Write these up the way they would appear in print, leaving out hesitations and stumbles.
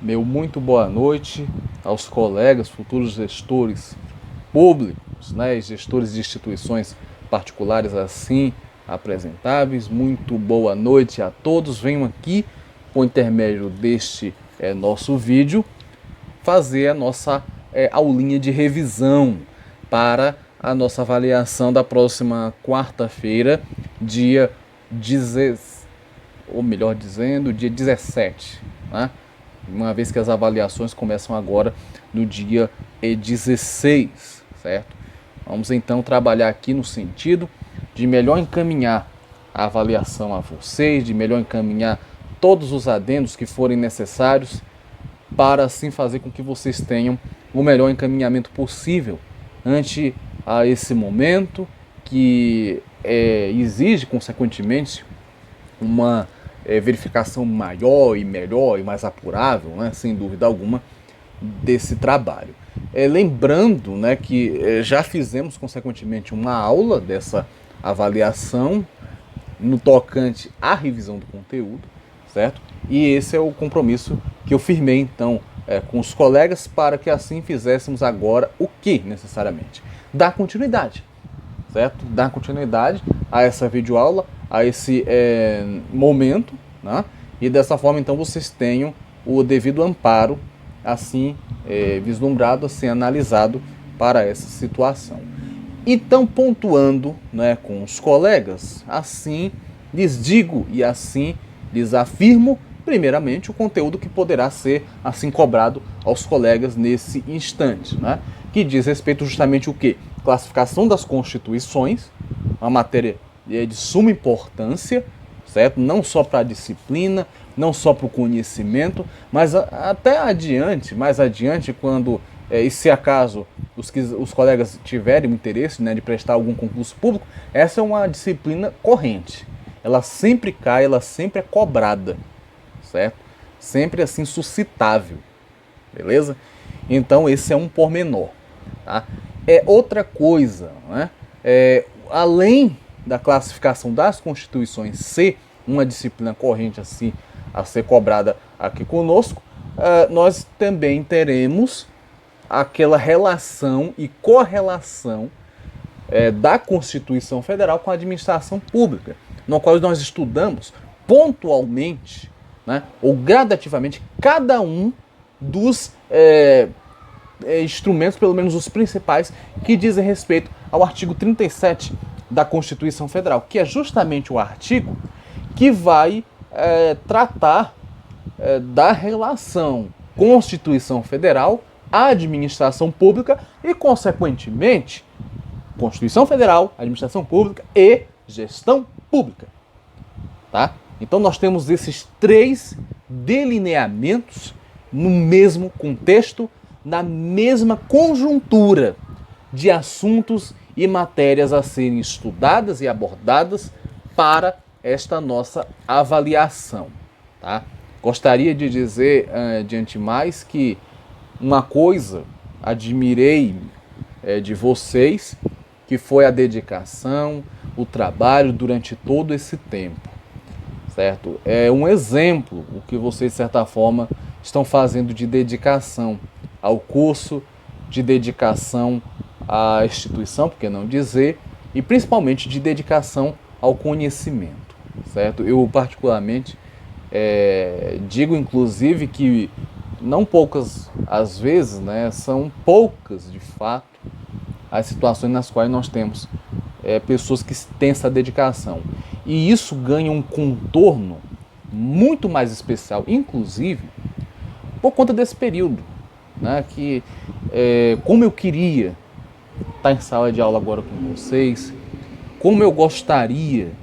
Meu muito boa noite aos colegas, futuros gestores públicos, né, gestores de instituições particulares assim apresentáveis. Muito boa noite a todos. Venho aqui, por intermédio deste nosso vídeo, fazer a nossa aulinha de revisão para a nossa avaliação da próxima quarta-feira, dia 16, ou melhor dizendo, dia 17, né? Uma vez que as avaliações começam agora no dia 16, certo? Vamos então trabalhar aqui no sentido de melhor encaminhar a avaliação a vocês, de melhor encaminhar todos os adendos que forem necessários para assim fazer com que vocês tenham o melhor encaminhamento possível ante a esse momento que exige, consequentemente, uma verificação maior e melhor e mais apurável, né, sem dúvida alguma, desse trabalho. Lembrando, né, que já fizemos, consequentemente, uma aula dessa avaliação no tocante à revisão do conteúdo, certo? E esse é o compromisso que eu firmei, então, com os colegas para que assim fizéssemos agora o que, necessariamente? Dar continuidade, certo? Dar continuidade a essa videoaula, a esse momento, né? E dessa forma, então, vocês tenham o devido amparo, assim, vislumbrado, assim, analisado para essa situação. Então, pontuando, né, com os colegas, assim lhes digo e assim lhes afirmo, primeiramente, o conteúdo que poderá ser assim cobrado aos colegas nesse instante, né? Que diz respeito justamente o quê? Classificação das constituições, uma matéria de suma importância, certo? Não só para a disciplina, não só para o conhecimento, mas até adiante, mais adiante, quando e se acaso os colegas tiverem interesse, né, de prestar algum concurso público, essa é uma disciplina corrente. Ela sempre cai, ela sempre é cobrada, certo? Sempre assim suscitável, beleza? Então esse é um pormenor, tá? Outra coisa, né? Além da classificação das constituições ser uma disciplina corrente assim a ser cobrada aqui conosco, nós também teremos aquela relação e correlação da Constituição Federal com a administração pública, no qual nós estudamos pontualmente, né, ou gradativamente, cada um dos instrumentos, pelo menos os principais, que dizem respeito ao artigo 37 da Constituição Federal, que é justamente o artigo que vai tratar da relação Constituição Federal, administração pública e, consequentemente, Constituição Federal, administração pública e gestão pública. Tá? Então nós temos esses três delineamentos no mesmo contexto, na mesma conjuntura de assuntos e matérias a serem estudadas e abordadas para esta nossa avaliação. Tá? Gostaria de dizer, de antemais, que uma coisa admirei de vocês, que foi a dedicação, o trabalho durante todo esse tempo, certo? É um exemplo o que vocês, de certa forma, estão fazendo de dedicação ao curso, de dedicação à instituição, por que não dizer, e principalmente de dedicação ao conhecimento, certo? Eu, particularmente, digo, inclusive, que não poucas as vezes, né, são poucas, de fato, as situações nas quais nós temos pessoas que têm essa dedicação. E isso ganha um contorno muito mais especial, inclusive, por conta desse período, né, que como eu queria estar em sala de aula agora com vocês, como eu gostaria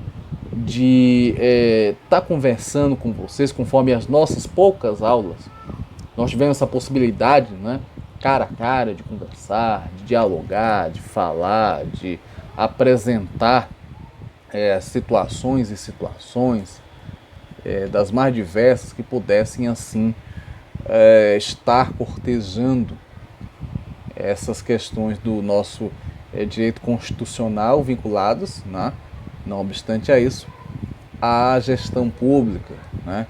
de estar conversando com vocês, conforme as nossas poucas aulas, nós tivemos essa possibilidade, né, cara a cara, de conversar, de dialogar, de falar, de apresentar situações e situações das mais diversas que pudessem assim estar cortejando essas questões do nosso direito constitucional vinculados, né, não obstante a isso, à gestão pública, né?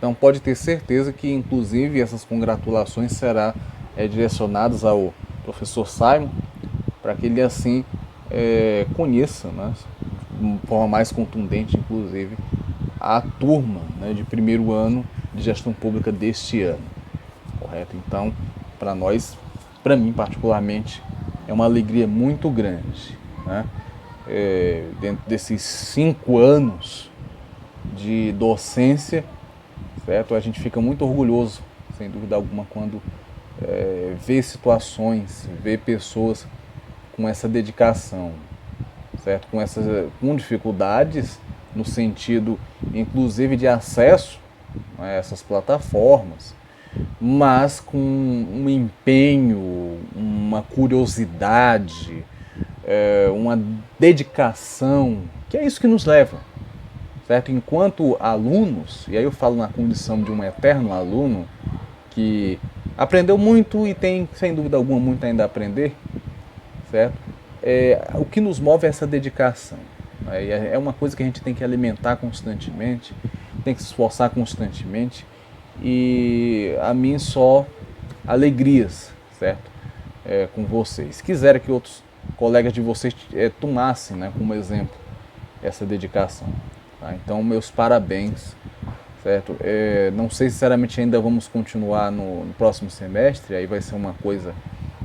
Então pode ter certeza que inclusive essas congratulações serão direcionadas ao professor Simon, para que ele assim conheça, né, de uma forma mais contundente, inclusive, a turma, né, de primeiro ano de gestão pública deste ano, correto? Então, para nós, para mim particularmente, é uma alegria muito grande, né? Dentro desses 5 anos de docência, certo? A gente fica muito orgulhoso, sem dúvida alguma, quando vê situações, vê pessoas com essa dedicação, certo? Com dificuldades no sentido, inclusive, de acesso a essas plataformas, mas com um empenho, uma curiosidade, uma dedicação, que é isso que nos leva, certo? Enquanto alunos, e aí eu falo na condição de um eterno aluno, que aprendeu muito e tem, sem dúvida alguma, muito ainda a aprender, certo? O que nos move é essa dedicação. É uma coisa que a gente tem que alimentar constantemente, tem que se esforçar constantemente, e a mim só alegrias, certo? Com vocês. Quiser que outros colegas de vocês tomassem, né, como exemplo essa dedicação. Tá? Então, meus parabéns, certo? Não sei sinceramente ainda vamos continuar no próximo semestre, aí vai ser uma coisa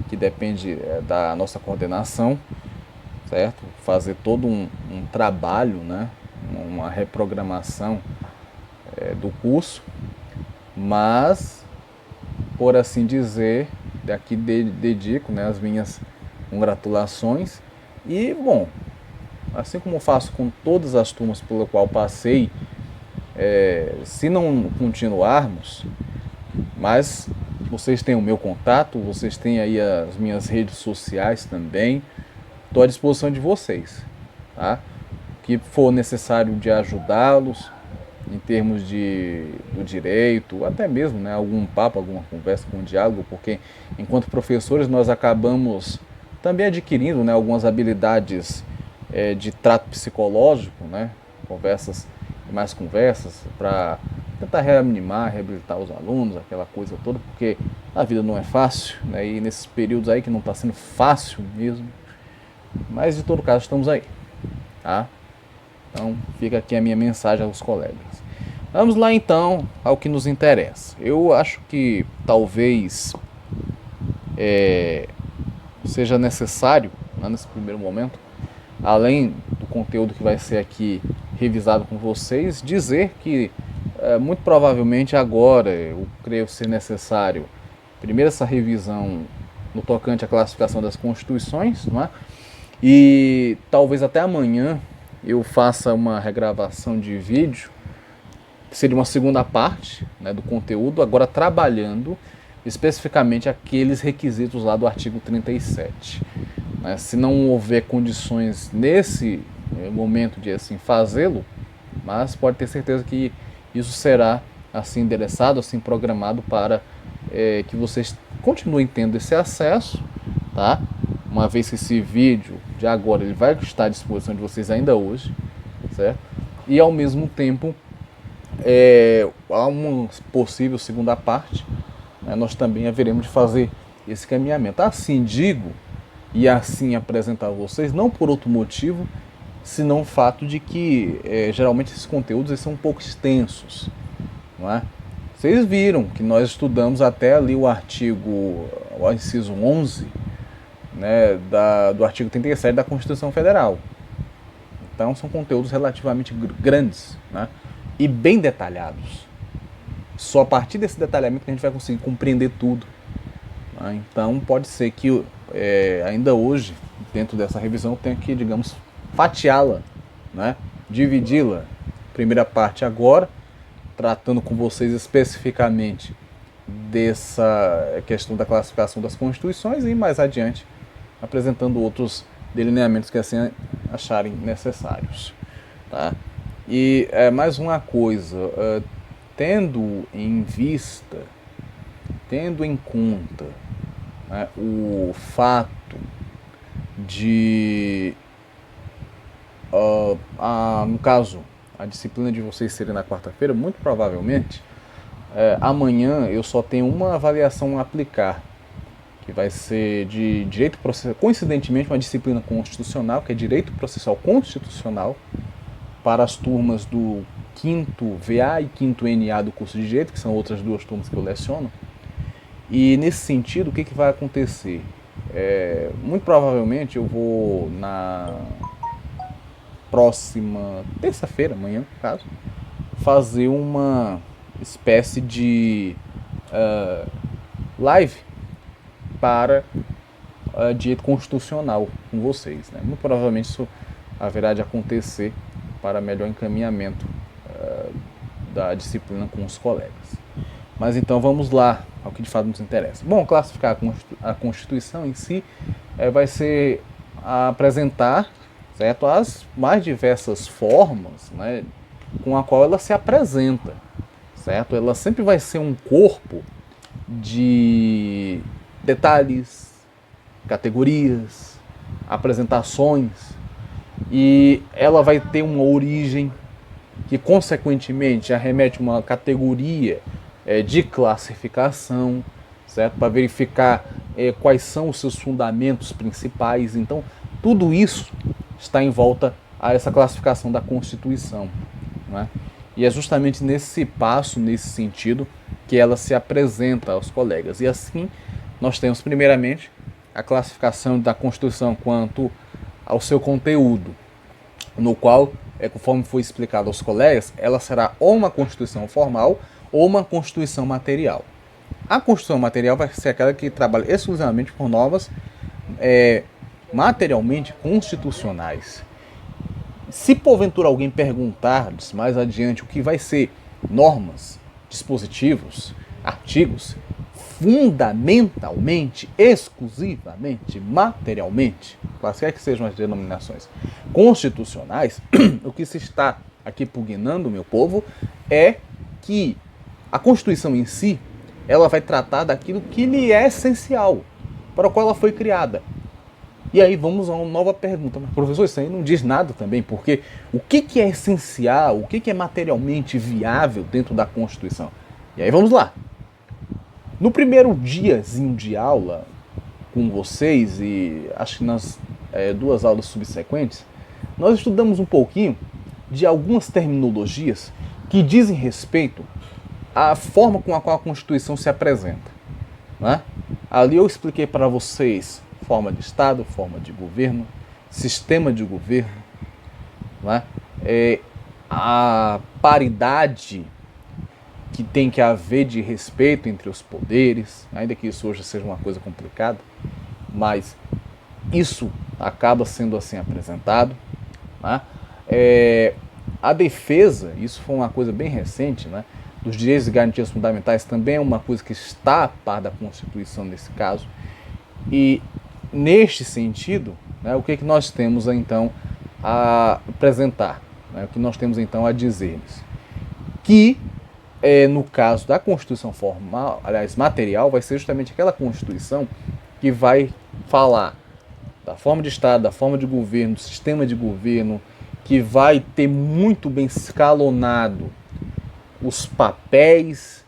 que depende da nossa coordenação, certo? Fazer todo um trabalho, né? Uma reprogramação do curso, mas, por assim dizer, daqui dedico, né, as minhas congratulações e, bom, assim como eu faço com todas as turmas pela qual passei, se não continuarmos, mas vocês têm o meu contato, vocês têm aí as minhas redes sociais também, estou à disposição de vocês, tá? O que for necessário de ajudá-los em termos do direito, até mesmo, né, algum papo, alguma conversa, algum diálogo, porque enquanto professores nós acabamos também adquirindo, né, algumas habilidades de trato psicológico, né, mais conversas, para tentar reanimar, reabilitar os alunos, aquela coisa toda, porque a vida não é fácil, né, e nesses períodos aí que não está sendo fácil mesmo, mas de todo caso estamos aí, tá? Então fica aqui a minha mensagem aos colegas. Vamos lá então ao que nos interessa. Eu acho que talvez seja necessário, né, nesse primeiro momento, além do conteúdo que vai ser aqui revisado com vocês, dizer que muito provavelmente agora eu creio ser necessário primeiro essa revisão no tocante à classificação das constituições, não é? E talvez até amanhã eu faça uma regravação de vídeo, que seria uma segunda parte, né, do conteúdo, agora trabalhando especificamente aqueles requisitos lá do artigo 37. Né? Se não houver condições nesse momento de assim fazê-lo, mas pode ter certeza que isso será assim endereçado, assim programado para que vocês continuem tendo esse acesso, tá? Uma vez que esse vídeo de agora ele vai estar à disposição de vocês ainda hoje, certo? E ao mesmo tempo há uma possível segunda parte, né, nós também haveremos de fazer esse caminhamento. Assim digo e assim apresentar a vocês, não por outro motivo, senão o fato de que geralmente esses conteúdos eles são um pouco extensos, não é? Vocês viram que nós estudamos até ali o inciso 11, né, do artigo 37 da Constituição Federal. Então são conteúdos relativamente grandes, né, e bem detalhados. Só a partir desse detalhamento que a gente vai conseguir compreender tudo. Né? Então pode ser que ainda hoje, dentro dessa revisão, eu tenha que, digamos, fatiá-la, né, dividi-la. Primeira parte agora, tratando com vocês especificamente dessa questão da classificação das constituições e mais adiante apresentando outros delineamentos que assim acharem necessários, tá? E mais uma coisa, tendo em vista, tendo em conta, né, o fato de, no caso, a disciplina de vocês serem na quarta-feira, muito provavelmente amanhã eu só tenho uma avaliação a aplicar, que vai ser de direito processual, coincidentemente uma disciplina constitucional, que é direito processual constitucional, para as turmas do 5º VA e 5º NA do curso de direito, que são outras duas turmas que eu leciono. E nesse sentido, o que vai acontecer? Muito provavelmente eu vou na próxima terça-feira, amanhã no caso, fazer uma espécie de live para direito constitucional com vocês, né? Muito provavelmente isso haverá de acontecer para melhor encaminhamento da disciplina com os colegas. Mas então vamos lá ao que de fato nos interessa. Bom, classificar a Constituição em si vai ser apresentar, certo, as mais diversas formas, né, com a qual ela se apresenta, certo? Ela sempre vai ser um corpo de detalhes, categorias, apresentações, e ela vai ter uma origem que consequentemente arremete uma categoria de classificação, certo? Para verificar quais são os seus fundamentos principais. Então, tudo isso está em volta a essa classificação da Constituição, né? E é justamente nesse passo, nesse sentido, que ela se apresenta aos colegas. E assim, nós temos primeiramente a classificação da Constituição quanto ao seu conteúdo, no qual, conforme foi explicado aos colegas, ela será ou uma Constituição formal ou uma Constituição material. A Constituição material vai ser aquela que trabalha exclusivamente por normas materialmente constitucionais. Se porventura alguém perguntar mais adiante o que vai ser normas, dispositivos, artigos, fundamentalmente, exclusivamente, materialmente, quaisquer que sejam as denominações constitucionais, o que se está aqui pugnando, meu povo, é que a Constituição em si, ela vai tratar daquilo que lhe é essencial, para o qual ela foi criada. E aí vamos a uma nova pergunta. Mas, professor, isso aí não diz nada também, porque o que é essencial, o que é materialmente viável dentro da Constituição? E aí vamos lá. No primeiro diazinho de aula com vocês, e acho que nas duas aulas subsequentes, nós estudamos um pouquinho de algumas terminologias que dizem respeito à forma com a qual a Constituição se apresenta, né? Ali eu expliquei para vocês forma de Estado, forma de governo, sistema de governo, né? A paridade que tem que haver de respeito entre os poderes, ainda que isso hoje seja uma coisa complicada, mas isso acaba sendo assim apresentado, né? A defesa, isso foi uma coisa bem recente, né, dos direitos e garantias fundamentais, também é uma coisa que está a par da Constituição nesse caso. E neste sentido, né, o que nós temos então a apresentar, né, o que nós temos então a dizer-nos? Que no caso da Constituição formal, aliás, material, vai ser justamente aquela Constituição que vai falar da forma de Estado, da forma de governo, do sistema de governo, que vai ter muito bem escalonado os papéis,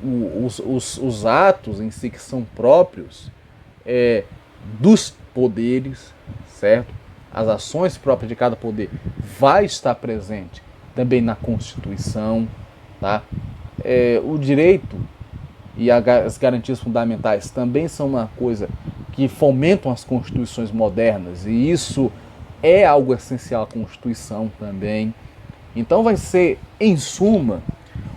os atos em si que são próprios dos poderes, certo? As ações próprias de cada poder vai estar presente também na Constituição, tá? O direito e as garantias fundamentais também são uma coisa que fomentam as constituições modernas, e isso é algo essencial à Constituição também. Então vai ser, em suma,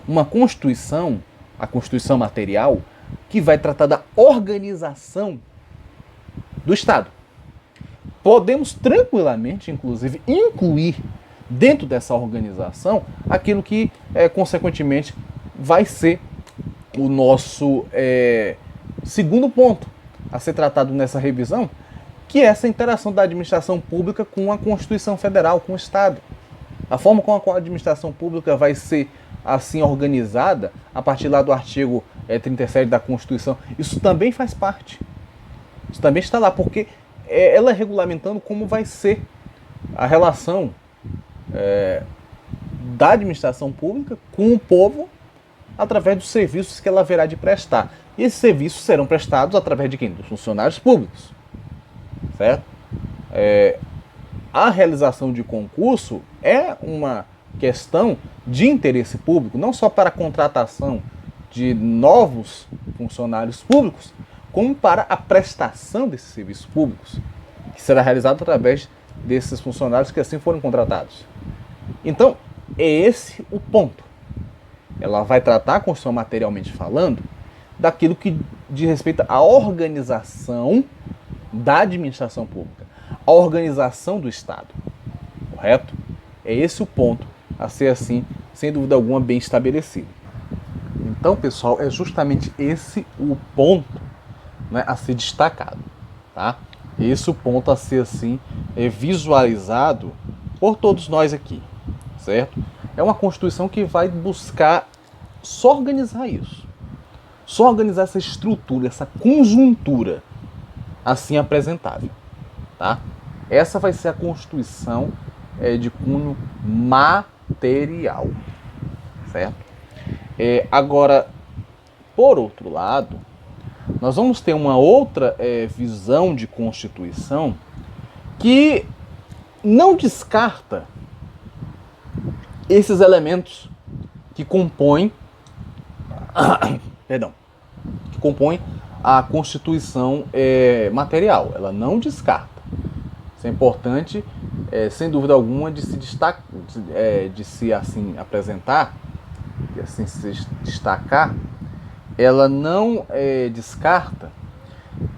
uma Constituição, a Constituição material, que vai tratar da organização do Estado. Podemos tranquilamente, inclusive, incluir dentro dessa organização aquilo que, consequentemente, vai ser o nosso segundo ponto a ser tratado nessa revisão, que é essa interação da administração pública com a Constituição Federal, com o Estado. A forma com a qual a administração pública vai ser assim organizada, a partir lá do artigo 37 da Constituição, isso também faz parte. Isso também está lá, porque ela é regulamentando como vai ser a relação da administração pública com o povo através dos serviços que ela haverá de prestar. E esses serviços serão prestados através de quem? Dos funcionários públicos. Certo? A realização de concurso é uma questão de interesse público, não só para a contratação de novos funcionários públicos, como para a prestação desses serviços públicos, que será realizado através desses funcionários que assim foram contratados. Então, é esse o ponto. Ela vai tratar a Constituição materialmente falando daquilo que diz respeito à organização da administração pública, a organização do Estado. Correto? É esse o ponto a ser assim, sem dúvida alguma, bem estabelecido. Então, pessoal, é justamente esse o ponto, né, a ser destacado, tá? Esse o ponto a ser assim visualizado por todos nós aqui, certo? É uma Constituição que vai buscar só organizar isso, só organizar essa estrutura, essa conjuntura assim apresentável, tá? Essa vai ser a Constituição de cunho material, certo? Agora, por outro lado, nós vamos ter uma outra visão de Constituição que não descarta esses elementos que compõem a Constituição material. Ela não descarta. Isso é importante, sem dúvida alguma, de se assim apresentar, de assim se destacar. Ela não descarta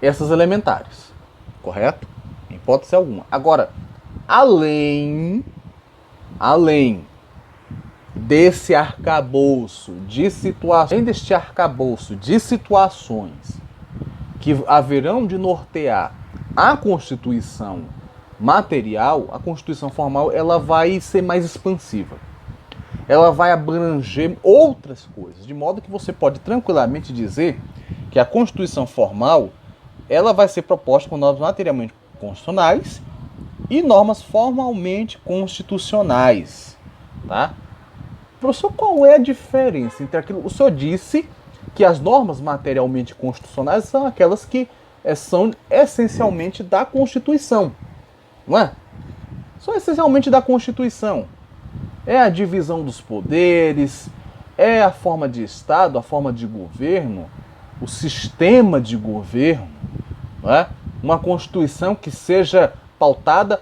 essas elementares, correto? Em hipótese alguma. Agora, além desse arcabouço de situações que haverão de nortear a Constituição material, a Constituição formal, ela vai ser mais expansiva. Ela vai abranger outras coisas, de modo que você pode tranquilamente dizer que a Constituição formal ela vai ser proposta com normas materialmente constitucionais e normas formalmente constitucionais, tá? Professor, qual é a diferença entre aquilo? O senhor disse que as normas materialmente constitucionais são aquelas que são essencialmente da Constituição, não é? São essencialmente da Constituição. É a divisão dos poderes, é a forma de Estado, a forma de governo, o sistema de governo, não é? Uma Constituição que seja pautada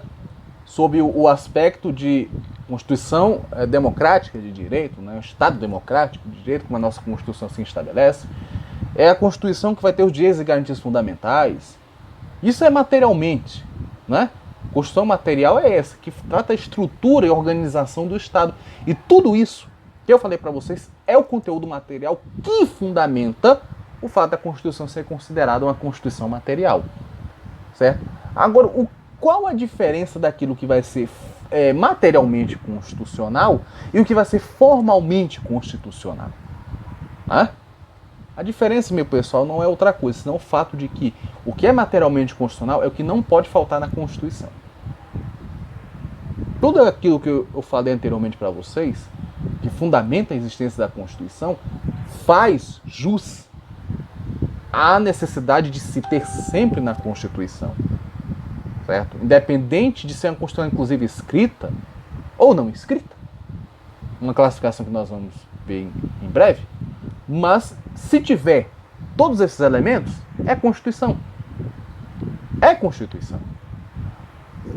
sob o aspecto de Constituição democrática de direito, né? Um Estado democrático de direito, como a nossa Constituição assim estabelece. É a Constituição que vai ter os direitos e garantias fundamentais. Isso é materialmente, né? Constituição material é essa, que trata a estrutura e organização do Estado. E tudo isso que eu falei para vocês é o conteúdo material que fundamenta o fato da Constituição ser considerada uma Constituição material. Certo? Agora, qual a diferença daquilo que vai ser materialmente constitucional e o que vai ser formalmente constitucional? Hã? A diferença, meu pessoal, não é outra coisa, senão o fato de que o que é materialmente constitucional é o que não pode faltar na Constituição. Tudo aquilo que eu falei anteriormente para vocês, que fundamenta a existência da Constituição, faz jus à necessidade de se ter sempre na Constituição. Certo? Independente de ser uma Constituição, inclusive, escrita ou não escrita, uma classificação que nós vamos ver em breve, mas se tiver todos esses elementos, é Constituição. É Constituição.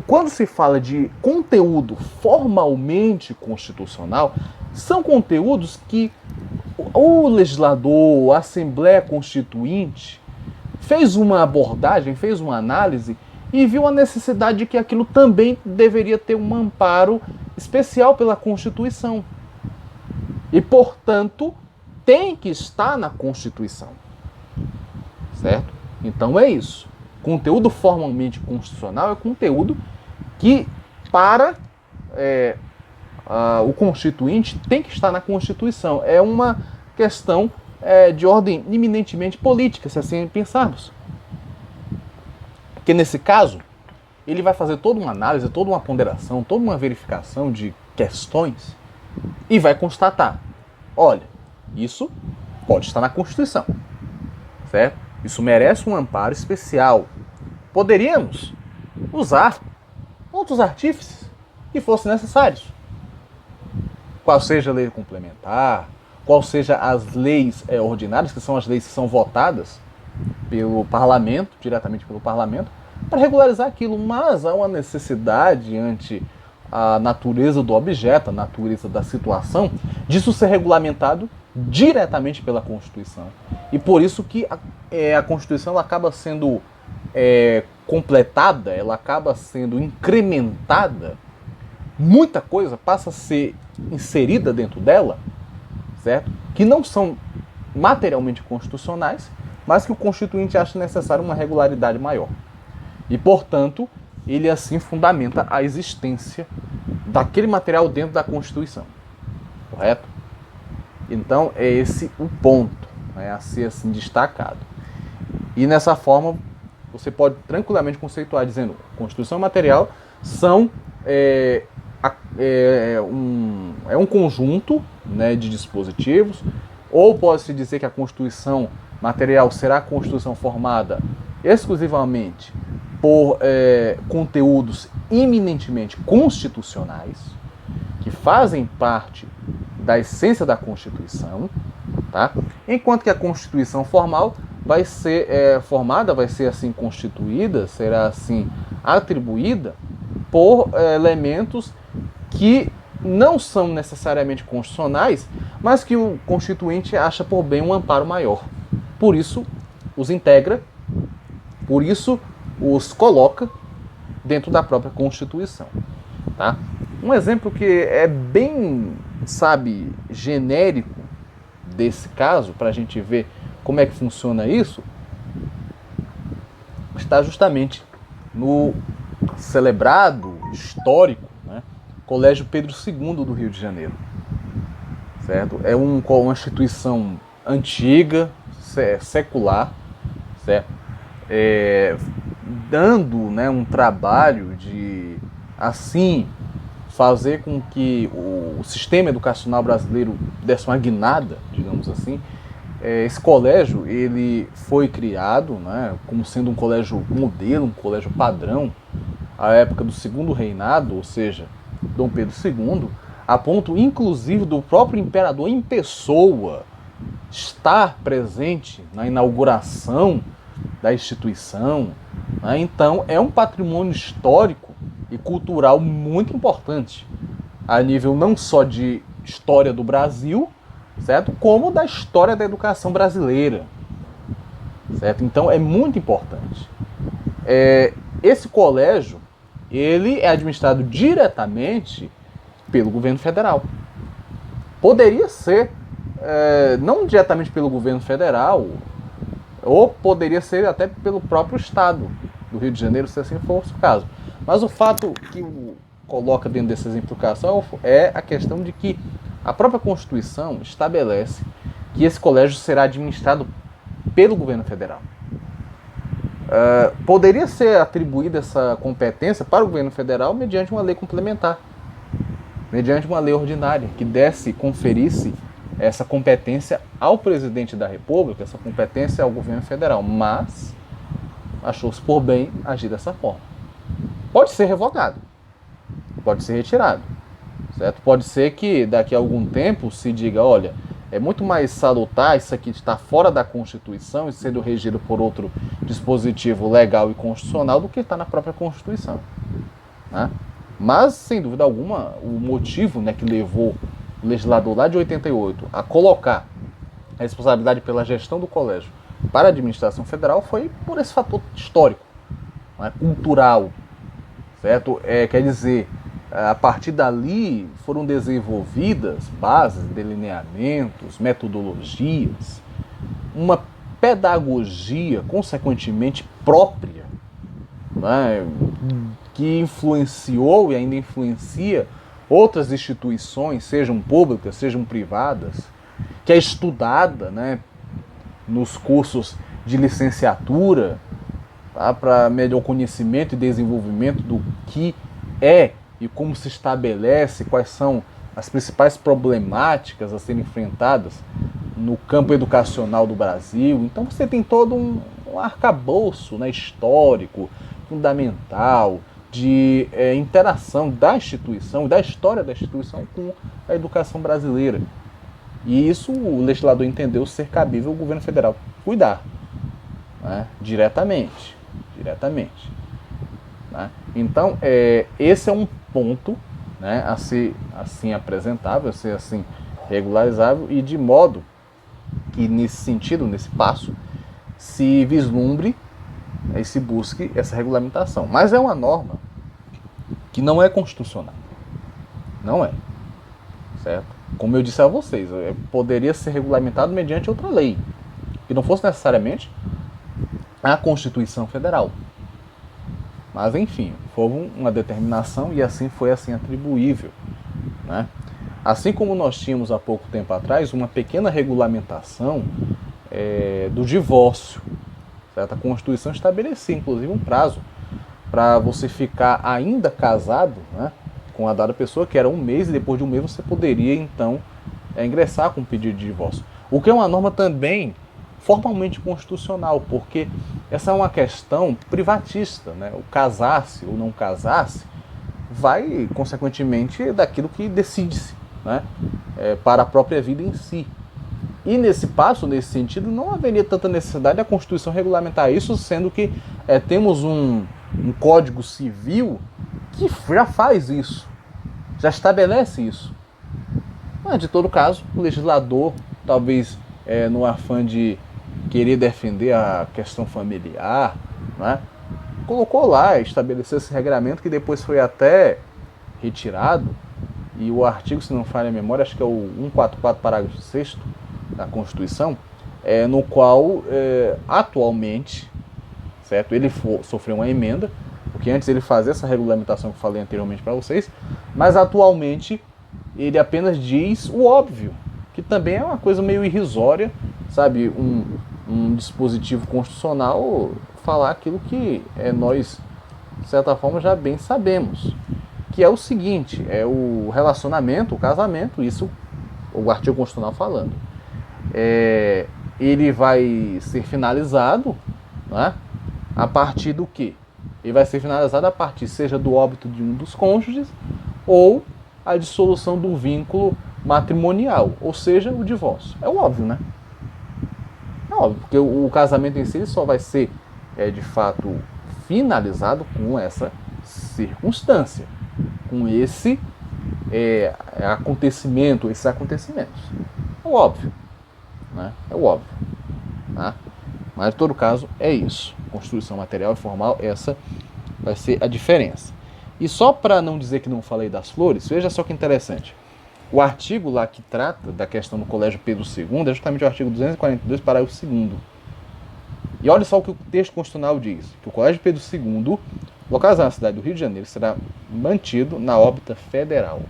Quando se fala de conteúdo formalmente constitucional, são conteúdos que o legislador, a Assembleia Constituinte, fez uma abordagem, fez uma análise e viu a necessidade de que aquilo também deveria ter um amparo especial pela Constituição. E, portanto, tem que estar na Constituição. Certo? Então é isso. Conteúdo formalmente constitucional é conteúdo que, para o Constituinte, tem que estar na Constituição. É uma questão de ordem eminentemente política, se assim pensarmos. Porque, nesse caso, ele vai fazer toda uma análise, toda uma ponderação, toda uma verificação de questões e vai constatar: olha, isso pode estar na Constituição, certo? Isso merece um amparo especial. Poderíamos usar outros artífices que fossem necessários. Qual seja a lei complementar, qual seja as leis ordinárias, que são as leis que são votadas pelo parlamento, diretamente pelo parlamento, para regularizar aquilo. Mas há uma necessidade ante a natureza do objeto, a natureza da situação, disso ser regulamentado diretamente pela Constituição. E por isso que a Constituição ela acaba sendo completada, ela acaba sendo incrementada, muita coisa passa a ser inserida dentro dela, certo? Que não são materialmente constitucionais, mas que o Constituinte acha necessário uma regularidade maior. E, portanto, ele assim fundamenta a existência daquele material dentro da Constituição. Correto? Então, é esse o ponto, né, a ser assim destacado. E nessa forma, você pode tranquilamente conceituar dizendo que Constituição e material são um conjunto, né, de dispositivos, ou pode-se dizer que a Constituição material será a Constituição formada exclusivamente por conteúdos eminentemente constitucionais, que fazem parte da essência da Constituição, tá? Enquanto que a Constituição formal vai ser formada, vai ser assim constituída, será assim atribuída por elementos que não são necessariamente constitucionais, mas que o Constituinte acha por bem um amparo maior. Por isso, os integra, por isso, os coloca dentro da própria Constituição. Tá? Um exemplo que é bem, genérico desse caso, para a gente ver como é que funciona isso, está justamente no celebrado, histórico, né, Colégio Pedro II do Rio de Janeiro. Certo? É uma instituição antiga, secular, certo? Dando, né, um trabalho de, assim, fazer com que o sistema educacional brasileiro desse uma guinada, digamos assim. Esse colégio ele foi criado, né, como sendo um colégio modelo, um colégio padrão, à época do segundo reinado, ou seja, Dom Pedro II, a ponto, inclusive, do próprio imperador em pessoa estar presente na inauguração da instituição. Né? Então, é um patrimônio histórico e cultural muito importante, a nível não só de história do Brasil, certo? Como da história da educação brasileira. Certo? Então, é muito importante. Esse colégio ele é administrado diretamente pelo governo federal. Poderia ser, não diretamente pelo governo federal, ou poderia ser até pelo próprio estado do Rio de Janeiro, se assim fosse o caso. Mas o fato que coloca dentro dessa exemplificação é a questão de que a própria Constituição estabelece que esse colégio será administrado pelo governo federal. Poderia ser atribuída essa competência para o governo federal mediante uma lei complementar, mediante uma lei ordinária, que conferisse essa competência ao presidente da República, essa competência ao governo federal, mas achou-se por bem agir dessa forma. Pode ser revogado, pode ser retirado, certo? Pode ser que daqui a algum tempo se diga, olha, é muito mais salutar isso aqui estar fora da Constituição e sendo regido por outro dispositivo legal e constitucional do que está na própria Constituição. Né? Mas, sem dúvida alguma, o motivo, né, que levou o legislador lá de 88 a colocar a responsabilidade pela gestão do colégio para a administração federal foi por esse fator histórico, né, cultural. Certo? Quer dizer, a partir dali foram desenvolvidas bases, delineamentos, metodologias, uma pedagogia consequentemente própria, né, que influenciou e ainda influencia outras instituições, sejam públicas, sejam privadas, que é estudada, né, nos cursos de licenciatura, tá, para melhor conhecimento e desenvolvimento do que é e como se estabelece, quais são as principais problemáticas a serem enfrentadas no campo educacional do Brasil. Então você tem todo um arcabouço, né, histórico, fundamental, de interação da instituição, da história da instituição com a educação brasileira. E isso o legislador entendeu ser cabível ao governo federal cuidar, né, diretamente. Né? Então, esse é um ponto, né, a ser assim apresentável, a ser assim regularizável, e de modo que nesse sentido, nesse passo, se vislumbre e se busque essa regulamentação. Mas é uma norma que não é constitucional. Não é. Certo? Como eu disse a vocês, poderia ser regulamentado mediante outra lei, que não fosse necessariamente a Constituição Federal. Mas, enfim, foi uma determinação e assim foi assim atribuível. Né? Assim como nós tínhamos há pouco tempo atrás uma pequena regulamentação do divórcio. Certo? A Constituição estabelecia, inclusive, um prazo para você ficar ainda casado, né, com a dada pessoa, que era 1 mês, e depois de 1 mês você poderia, então, ingressar com um pedido de divórcio. O que é uma norma também formalmente constitucional, porque essa é uma questão privatista, né? O casar-se ou não casar-se vai, consequentemente, daquilo que decide-se, né, para a própria vida em si. E nesse passo, nesse sentido, não haveria tanta necessidade da Constituição regulamentar isso, sendo que temos um Código Civil que já faz isso, já estabelece isso. Mas, de todo caso, o legislador, talvez no afã de querer defender a questão familiar, né, colocou lá, estabeleceu esse regramento que depois foi até retirado, e o artigo, se não falha a memória, acho que é o 144, parágrafo 6º da Constituição, no qual atualmente, certo, ele sofreu uma emenda, porque antes ele fazia essa regulamentação que eu falei anteriormente para vocês, mas atualmente ele apenas diz o óbvio, que também é uma coisa meio irrisória, sabe, um dispositivo constitucional falar aquilo que nós, de certa forma, já bem sabemos, que é o seguinte, é o relacionamento, o casamento, isso o artigo constitucional falando. Ele vai ser finalizado, né, a partir do quê? Ele vai ser finalizado a partir, seja do óbito de um dos cônjuges ou a dissolução do vínculo matrimonial, ou seja, o divórcio. É óbvio, né? É óbvio, porque o casamento em si ele só vai ser, de fato, finalizado com essa circunstância, com esse acontecimento, esses acontecimentos. É óbvio. Né? É óbvio. Tá? Mas, em todo caso, é isso. Constituição material e formal, essa vai ser a diferença. E só para não dizer que não falei das flores, veja só que interessante. O artigo lá que trata da questão do Colégio Pedro II é justamente o artigo 242, parágrafo 2º. E olha só o que o texto constitucional diz. Que o Colégio Pedro II, localizado na cidade do Rio de Janeiro, será mantido na órbita federal.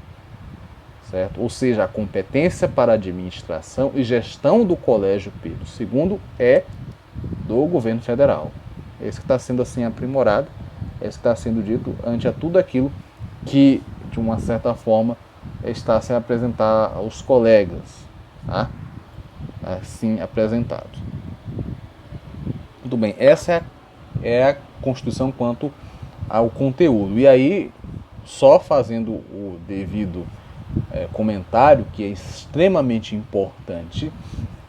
Certo? Ou seja, a competência para a administração e gestão do Colégio Pedro II é do governo federal. Esse que está sendo assim aprimorado, esse que está sendo dito ante a tudo aquilo que, de uma certa forma, está a se apresentar aos colegas, tá? Assim apresentado. Muito bem, essa é a Constituição quanto ao conteúdo. E aí, só fazendo o devido comentário, que é extremamente importante,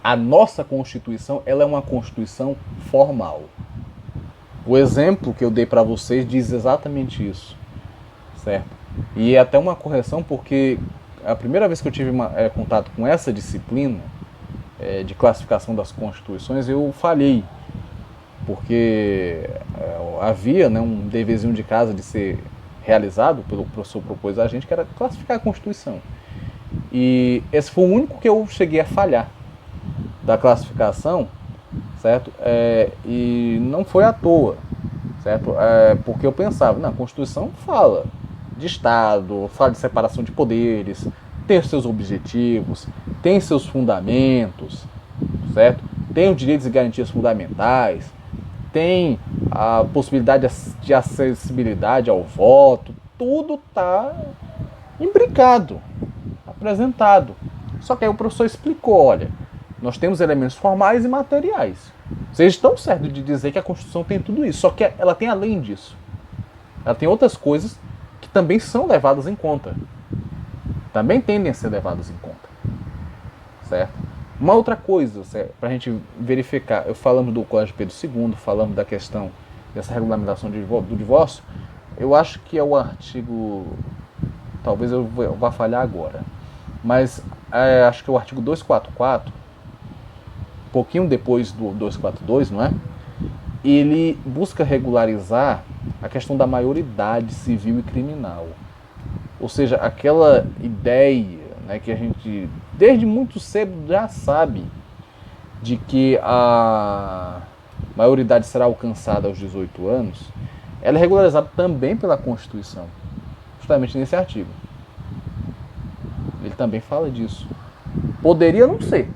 a nossa Constituição ela é uma Constituição formal. O exemplo que eu dei para vocês diz exatamente isso, certo? E é até uma correção, porque a primeira vez que eu tive contato com essa disciplina de classificação das Constituições, eu falhei, porque havia, né, um deverzinho de casa de ser realizado pelo professor propôs a gente, que era classificar a Constituição. E esse foi o único que eu cheguei a falhar da classificação, certo? E não foi à toa, certo? Porque eu pensava, na Constituição fala de Estado, fala de separação de poderes, tem os seus objetivos, tem seus fundamentos, certo? Tem os direitos e garantias fundamentais, tem a possibilidade de acessibilidade ao voto, tudo está imbricado. apresentado. Só que aí o professor explicou, olha, nós temos elementos formais e materiais. Vocês estão certos de dizer que a Constituição tem tudo isso, só que ela tem além disso. Ela tem outras coisas que também são levadas em conta. Também tendem a ser levadas em conta. Certo? Uma outra coisa, para a gente verificar, falamos do Código Pedro II, falamos da questão dessa regulamentação do divórcio, eu acho que é o artigo, talvez eu vá falhar agora, mas acho que é o artigo 244, um pouquinho depois do 242, não é? Ele busca regularizar a questão da maioridade civil e criminal. Ou seja, aquela ideia, né, que a gente, desde muito cedo, já sabe de que a maioridade será alcançada aos 18 anos, ela é regularizada também pela Constituição, justamente nesse artigo. Ele também fala disso. Poderia não ser,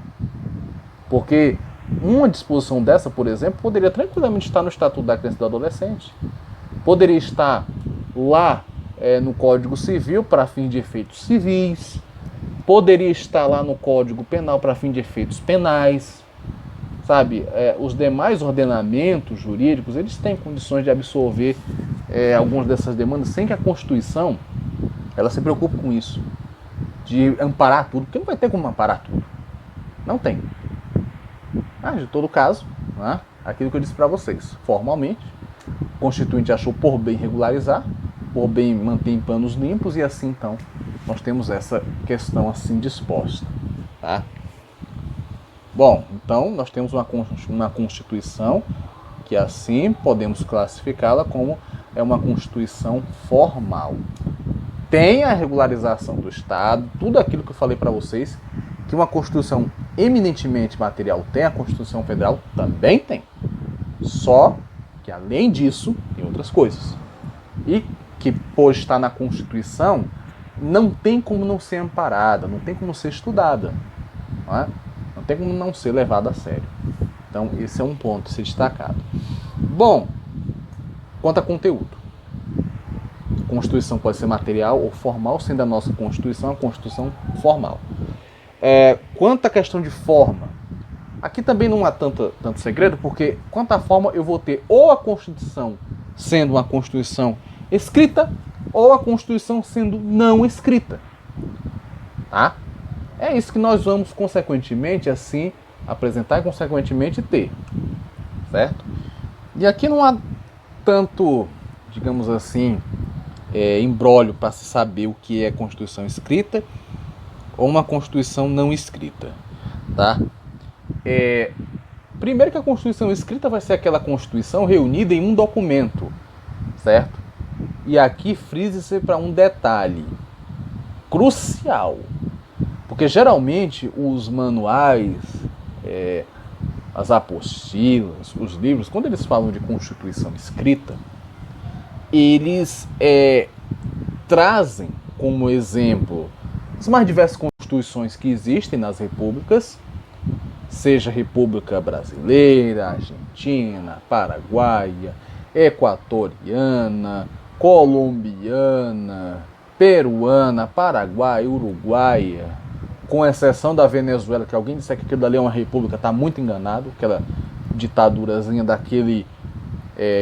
porque uma disposição dessa, por exemplo, poderia tranquilamente estar no Estatuto da Criança e do Adolescente, poderia estar lá no Código Civil para fim de efeitos civis, poderia estar lá no Código Penal para fim de efeitos penais, sabe? Os demais ordenamentos jurídicos, eles têm condições de absorver algumas dessas demandas sem que a Constituição ela se preocupe com isso, de amparar tudo, porque não vai ter como amparar tudo. Não tem. Mas, de todo caso, né, aquilo que eu disse para vocês, formalmente, o Constituinte achou por bem regularizar, por bem manter em panos limpos, e assim, então, nós temos essa questão assim disposta. Tá? Bom, então, nós temos uma Constituição que, assim, podemos classificá-la como uma Constituição formal. Tem a regularização do Estado, tudo aquilo que eu falei para vocês, que uma Constituição eminentemente material tem, a Constituição Federal também tem. Só que, além disso, tem outras coisas. E que, por estar na Constituição, não tem como não ser amparada, não tem como ser estudada. Não é? Não tem como não ser levada a sério. Então, esse é um ponto a ser destacado. Bom, quanto a conteúdo. A Constituição pode ser material ou formal, sendo a nossa Constituição a Constituição formal. Quanto à questão de forma, aqui também não há tanto segredo, porque quanto à forma eu vou ter ou a Constituição sendo uma Constituição escrita ou a Constituição sendo não escrita. Tá? É isso que nós vamos, consequentemente, assim, apresentar e, consequentemente, ter. Certo? E aqui não há tanto, digamos assim, imbróglio para se saber o que é Constituição escrita ou uma Constituição não escrita. Tá? Primeiro que a Constituição escrita vai ser aquela Constituição reunida em um documento. Certo? E aqui frise-se para um detalhe crucial. Porque geralmente os manuais, as apostilas, os livros, quando eles falam de Constituição escrita, eles trazem como exemplo as mais diversas constituições que existem nas repúblicas, seja República Brasileira, Argentina, Paraguaia, Equatoriana, Colombiana, Peruana, Paraguaia, Uruguaia, com exceção da Venezuela, que alguém disser que aquilo dali é uma república, está muito enganado, aquela ditadurazinha daquele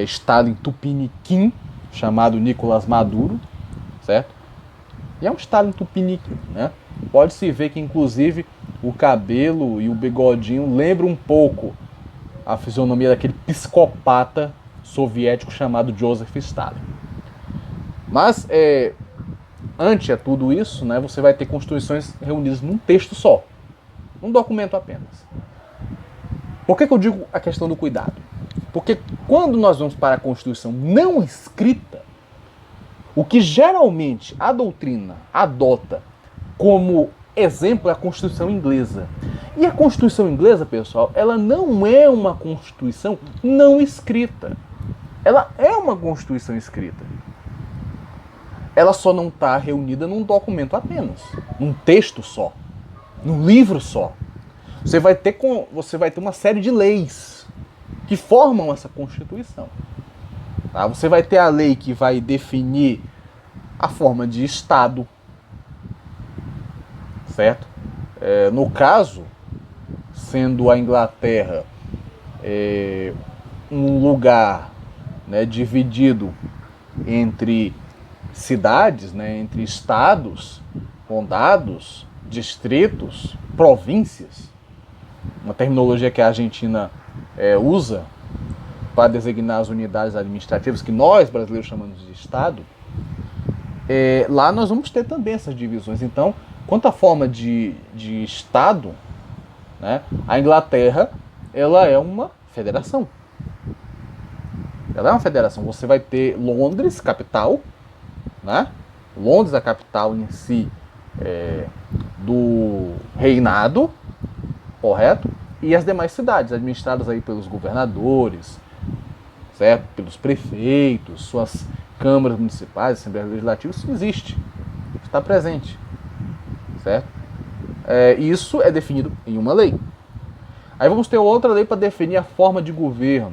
Estado em Tupiniquim, chamado Nicolás Maduro, certo? E é um Estado em Tupiniquim, né? Pode-se ver que, inclusive, o cabelo e o bigodinho lembram um pouco a fisionomia daquele psicopata soviético chamado Joseph Stalin. Mas, ante a tudo isso, né, você vai ter constituições reunidas num texto só, num documento apenas. Por que eu digo a questão do cuidado? Porque quando nós vamos para a Constituição não escrita, o que geralmente a doutrina adota como exemplo é a Constituição inglesa. E a Constituição inglesa, pessoal, ela não é uma Constituição não escrita. Ela é uma Constituição escrita. Ela só não está reunida num documento apenas, num texto só, num livro só. Você vai ter uma série de leis que formam essa Constituição. Tá? Você vai ter a lei que vai definir a forma de Estado. certo? No caso, sendo a Inglaterra um lugar, né, dividido entre cidades, né, entre estados, condados, distritos, províncias, uma terminologia que a Argentina usa para designar as unidades administrativas que nós brasileiros chamamos de estado, lá nós vamos ter também essas divisões. Então, quanto à forma de estado, né, a Inglaterra ela é uma federação. Ela é uma federação. Você vai ter Londres, capital, né? Londres, a capital em si do reinado, correto? E as demais cidades, administradas aí pelos governadores, certo? Pelos prefeitos, suas câmaras municipais, assembleias legislativas, isso existe, está presente, certo? Isso é definido em uma lei. Aí vamos ter outra lei para definir a forma de governo,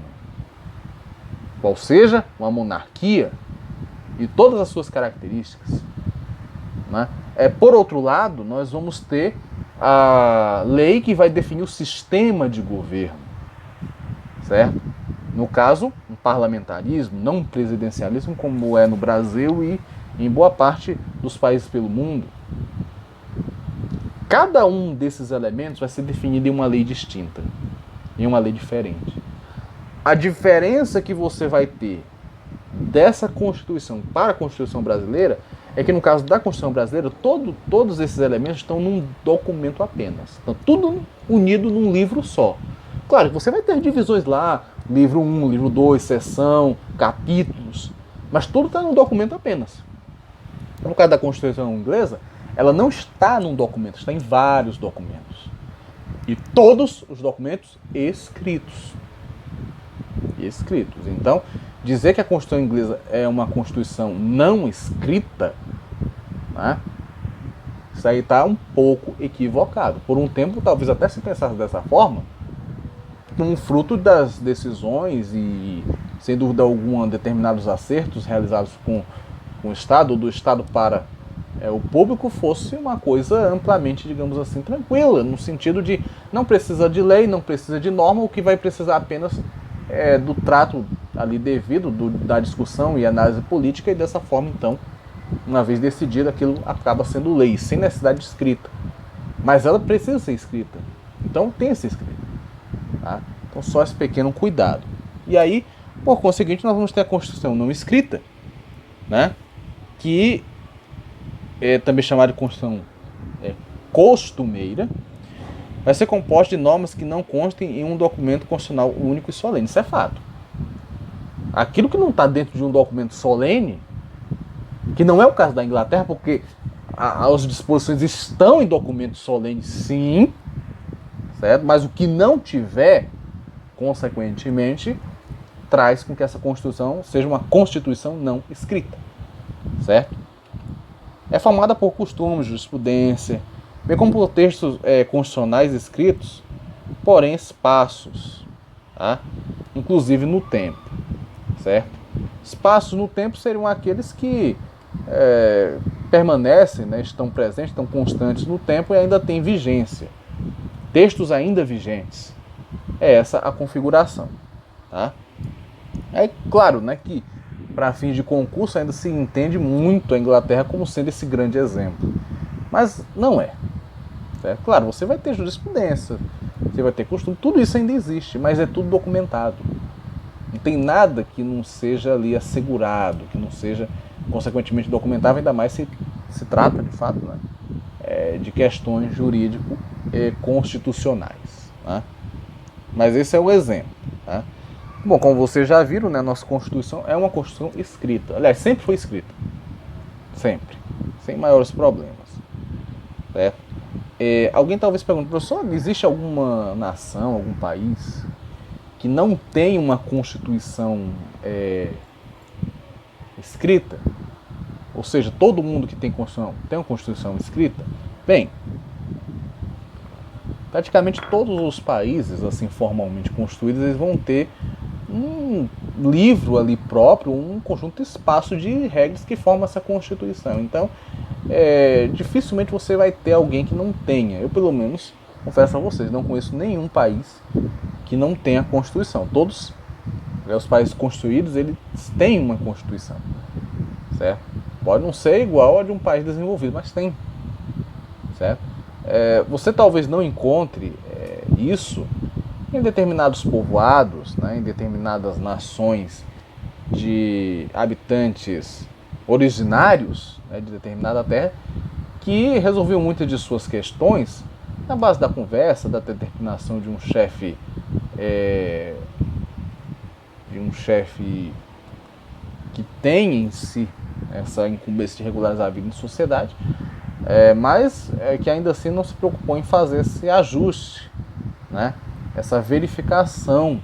qual seja uma monarquia e todas as suas características, né? Por outro lado, nós vamos ter a lei que vai definir o sistema de governo, certo? No caso, um parlamentarismo, não um presidencialismo como é no Brasil e em boa parte dos países pelo mundo. Cada um desses elementos vai ser definido em uma lei distinta, em uma lei diferente. A diferença que você vai ter dessa Constituição para a Constituição brasileira é que no caso da Constituição brasileira, todos esses elementos estão num documento apenas. Estão tudo unido num livro só. Claro que você vai ter divisões lá, livro 1, livro 2, seção, capítulos, mas tudo está num documento apenas. No caso da Constituição inglesa, ela não está num documento, está em vários documentos. E todos os documentos escritos. Então, dizer que a Constituição inglesa é uma Constituição não escrita, né, isso aí está um pouco equivocado. Por um tempo, talvez até se pensasse dessa forma, um fruto das decisões e, sem dúvida alguma, determinados acertos realizados com o Estado, ou do Estado para o público, fosse uma coisa amplamente, digamos assim, tranquila, no sentido de não precisa de lei, não precisa de norma, o que vai precisar apenas do trato ali devido, da discussão e análise política, e dessa forma, então, uma vez decidida, aquilo acaba sendo lei, sem necessidade de escrita. Mas ela precisa ser escrita, então tem que ser escrita. Tá? Então só esse pequeno cuidado. E aí, por conseguinte, nós vamos ter a Constituição não escrita, né? Que é também chamada de Constituição costumeira, vai ser composta de normas que não constem em um documento constitucional único e solene. Isso é fato. Aquilo que não está dentro de um documento solene, que não é o caso da Inglaterra, porque as disposições estão em documentos solenes, sim, certo? Mas o que não tiver, consequentemente, traz com que essa Constituição seja uma Constituição não escrita, certo? É formada por costumes, jurisprudência, bem como por textos constitucionais escritos, porém esparsos, tá? Inclusive no tempo, certo? Espaços no tempo seriam aqueles que permanecem, né, estão presentes, estão constantes no tempo e ainda têm vigência. Textos ainda vigentes. É essa a configuração. Tá? É claro, né, que para fins de concurso ainda se entende muito a Inglaterra como sendo esse grande exemplo. Mas não é. Certo? Claro, você vai ter jurisprudência, você vai ter costume, tudo isso ainda existe, mas é tudo documentado. Não tem nada que não seja ali assegurado, que não seja consequentemente documentável, ainda mais se trata, de fato, né, de questões jurídico-constitucionais. Né? Mas esse é o exemplo. Tá? Bom, como vocês já viram, né, nossa Constituição é uma Constituição escrita. Aliás, sempre foi escrita. Sempre. Sem maiores problemas. Certo? Alguém talvez pergunte, professor, existe alguma nação, algum país que não tem uma Constituição escrita? Ou seja, todo mundo que tem Constituição tem uma Constituição escrita? Bem, praticamente todos os países, assim, formalmente constituídos, eles vão ter um livro ali próprio, um conjunto de espaço de regras que formam essa Constituição. Então, dificilmente você vai ter alguém que não tenha. Eu, pelo menos, confesso a vocês, não conheço nenhum país que não tenha Constituição. Todos os países construídos, eles têm uma Constituição, certo? Pode não ser igual a de um país desenvolvido, mas tem, certo? Você talvez não encontre isso em determinados povoados, né, em determinadas nações de habitantes originários, né, de determinada terra, que resolviam muitas de suas questões na base da conversa, da determinação de um chefe que tem em si essa incumbência de regularizar a vida em sociedade, mas que ainda assim não se preocupou em fazer esse ajuste, né, essa verificação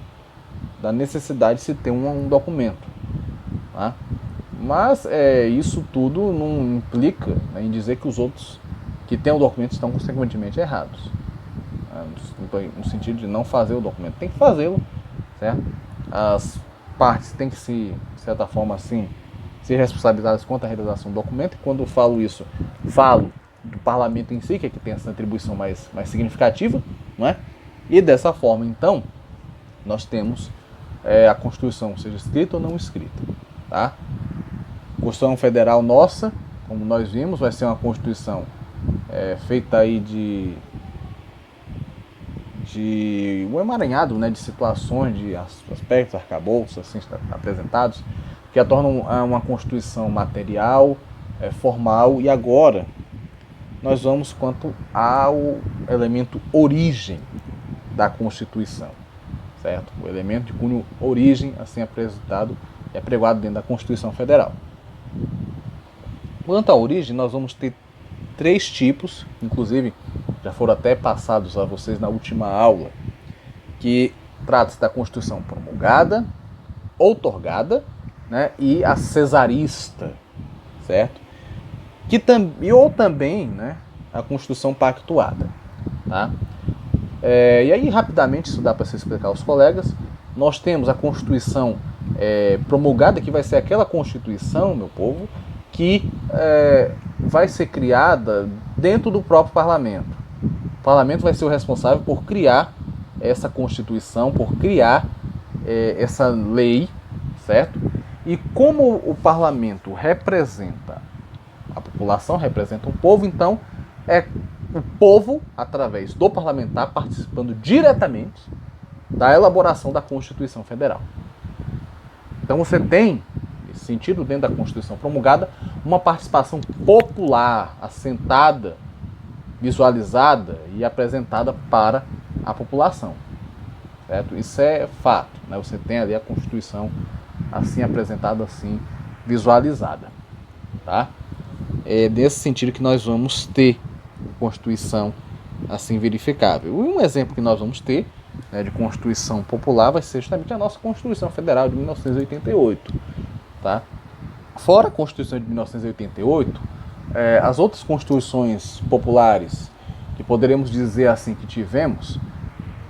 da necessidade de se ter um documento. Tá? Mas isso tudo não implica, né, em dizer que os outros que têm o documento estão consequentemente errados, né, no sentido de não fazer o documento. Tem que fazê-lo, certo? As partes têm que se, de certa forma, assim, ser responsabilizadas quanto à realização do documento. E quando eu falo isso, falo do parlamento em si, que é que tem essa atribuição mais significativa, não é? E dessa forma, então, nós temos a Constituição, seja escrita ou não escrita. Tá? A Constituição Federal nossa, como nós vimos, vai ser uma Constituição feita aí de um emaranhado, né, de situações, de aspectos, arcabouços assim, apresentados, que a tornam uma Constituição material, formal. E agora nós vamos quanto ao elemento origem da Constituição, certo? O elemento de cunho origem, assim apresentado e apregoado dentro da Constituição Federal. Quanto à origem, nós vamos ter 3 tipos, inclusive já foram até passados a vocês na última aula, que trata-se da Constituição promulgada, outorgada, né, e a cesarista, certo? Ou também, né, a Constituição pactuada. Tá? E aí, rapidamente, isso dá para se explicar aos colegas. Nós temos a Constituição promulgada, que vai ser aquela Constituição, meu povo, que vai ser criada dentro do próprio parlamento. O parlamento vai ser o responsável por criar essa Constituição, por criar essa lei, certo? E como o parlamento representa a população, representa o povo, então o povo, através do parlamentar, participando diretamente da elaboração da Constituição Federal. Então você tem, nesse sentido, dentro da Constituição promulgada, uma participação popular, assentada, visualizada e apresentada para a população. Certo? Isso é fato, né? Você tem ali a Constituição assim apresentada, assim visualizada. Tá? É nesse sentido que nós vamos ter Constituição assim verificável. E um exemplo que nós vamos ter, né, de Constituição popular vai ser justamente a nossa Constituição Federal de 1988. Tá? Fora a Constituição de 1988, as outras constituições populares que poderemos dizer assim que tivemos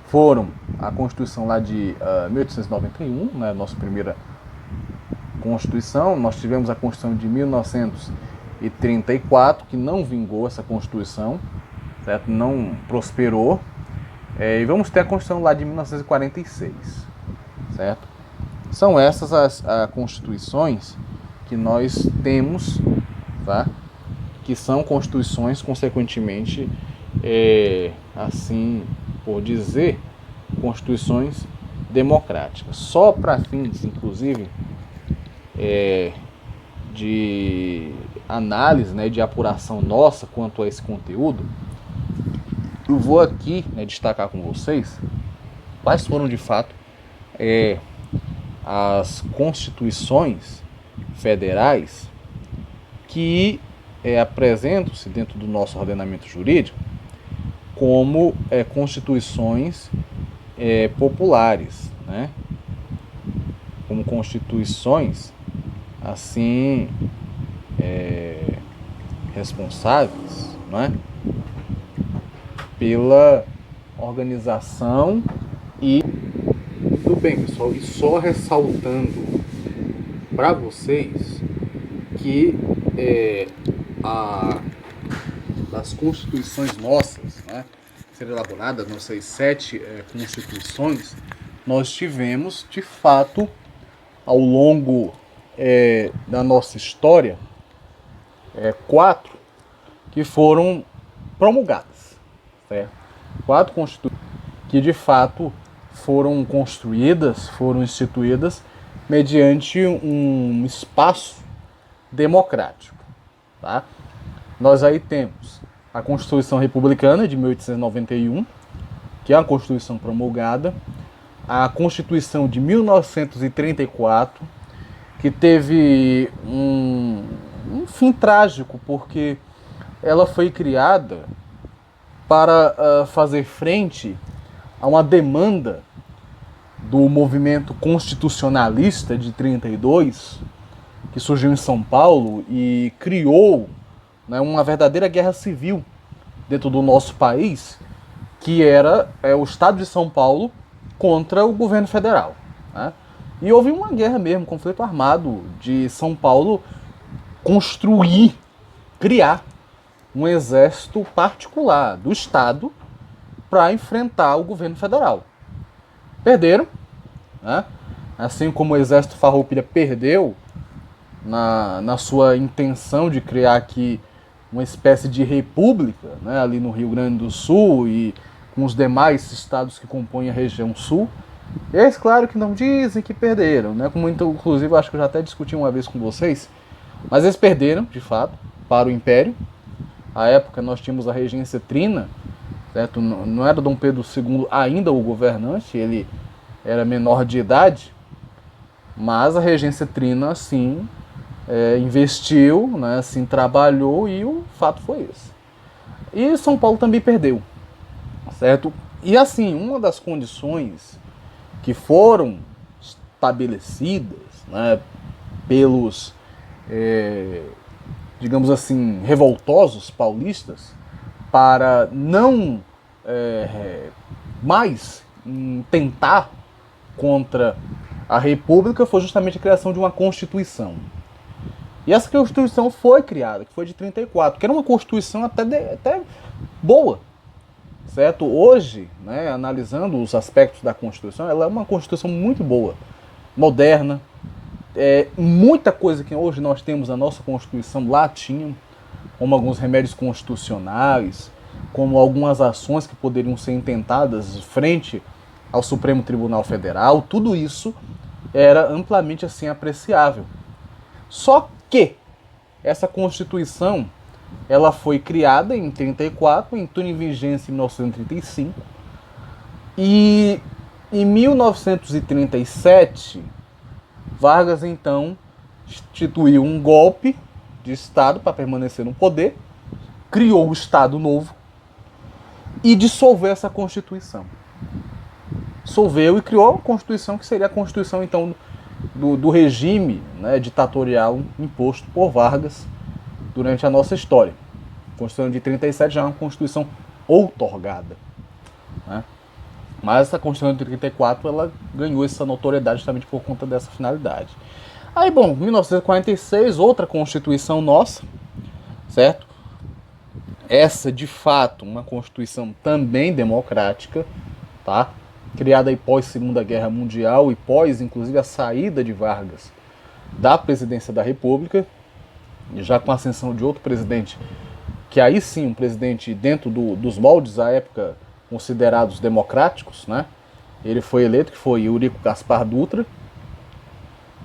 foram a Constituição lá de 1891, né, nossa primeira Constituição. Nós tivemos a Constituição de 1934, que não vingou essa Constituição, certo? Não prosperou. E vamos ter a Constituição lá de 1946, certo? São essas as constituições que nós temos, tá? Que são constituições, consequentemente, assim por dizer, constituições democráticas. Só para fins, inclusive, de análise, né, de apuração nossa quanto a esse conteúdo, eu vou aqui, né, destacar com vocês quais foram de fato as constituições federais que apresentam-se dentro do nosso ordenamento jurídico como constituições populares, né? Como constituições assim responsáveis, né, pela organização. E tudo bem, pessoal, e só ressaltando para vocês que das constituições nossas, né, serem elaboradas, nossas 7 constituições, nós tivemos, de fato, ao longo da nossa história, 4 que foram promulgadas, certo? 4 constituições que, de fato, foram construídas, foram instituídas mediante um espaço democrático, tá? Nós aí temos a Constituição Republicana de 1891, que é uma Constituição promulgada, a Constituição de 1934, que teve um fim trágico, porque ela foi criada para fazer frente a uma demanda do movimento constitucionalista de 32, que surgiu em São Paulo e criou, né, uma verdadeira guerra civil dentro do nosso país, que era o Estado de São Paulo contra o governo federal, né? E houve uma guerra mesmo, um conflito armado de São Paulo criar um exército particular do Estado para enfrentar o governo federal. Perderam, né? Assim como o exército Farroupilha perdeu na sua intenção de criar aqui uma espécie de república, né, ali no Rio Grande do Sul e com os demais estados que compõem a região sul. E é claro que não dizem que perderam, né? Como inclusive eu acho que eu já até discuti uma vez com vocês, mas eles perderam, de fato, para o Império. À época nós tínhamos a regência trina, certo? Não era Dom Pedro II ainda o governante, ele era menor de idade, mas a regência trina, assim, investiu, né, assim, trabalhou, e o fato foi esse. E São Paulo também perdeu, certo? E assim, uma das condições que foram estabelecidas, né, pelos, digamos assim, revoltosos paulistas, para não mais tentar contra a República, foi justamente a criação de uma Constituição. E essa Constituição foi criada, que foi de 34, que era uma Constituição até boa, certo? Hoje, né, analisando os aspectos da Constituição, ela é uma Constituição muito boa, moderna. Muita coisa que hoje nós temos na nossa Constituição lá tinha, como alguns remédios constitucionais, como algumas ações que poderiam ser intentadas frente ao Supremo Tribunal Federal. Tudo isso era amplamente assim apreciável. Só que essa Constituição, ela foi criada em 34, entrou em vigência em 1935, e em 1937 Vargas então instituiu um golpe de Estado para permanecer no poder, criou o Estado Novo e dissolveu essa Constituição. Dissolveu e criou a Constituição, que seria a Constituição então do regime, né, ditatorial imposto por Vargas durante a nossa história. A Constituição de 37 já é uma Constituição outorgada, né? Mas essa Constituição de 34 ela ganhou essa notoriedade justamente por conta dessa finalidade. Aí, bom, 1946, outra Constituição nossa, certo? Essa, de fato, uma Constituição também democrática, tá? Criada aí pós Segunda Guerra Mundial e pós, inclusive, a saída de Vargas da presidência da República, e já com a ascensão de outro presidente, que aí sim, um presidente dentro dos moldes, à época, considerados democráticos, né? Ele foi eleito, que foi Eurico Gaspar Dutra,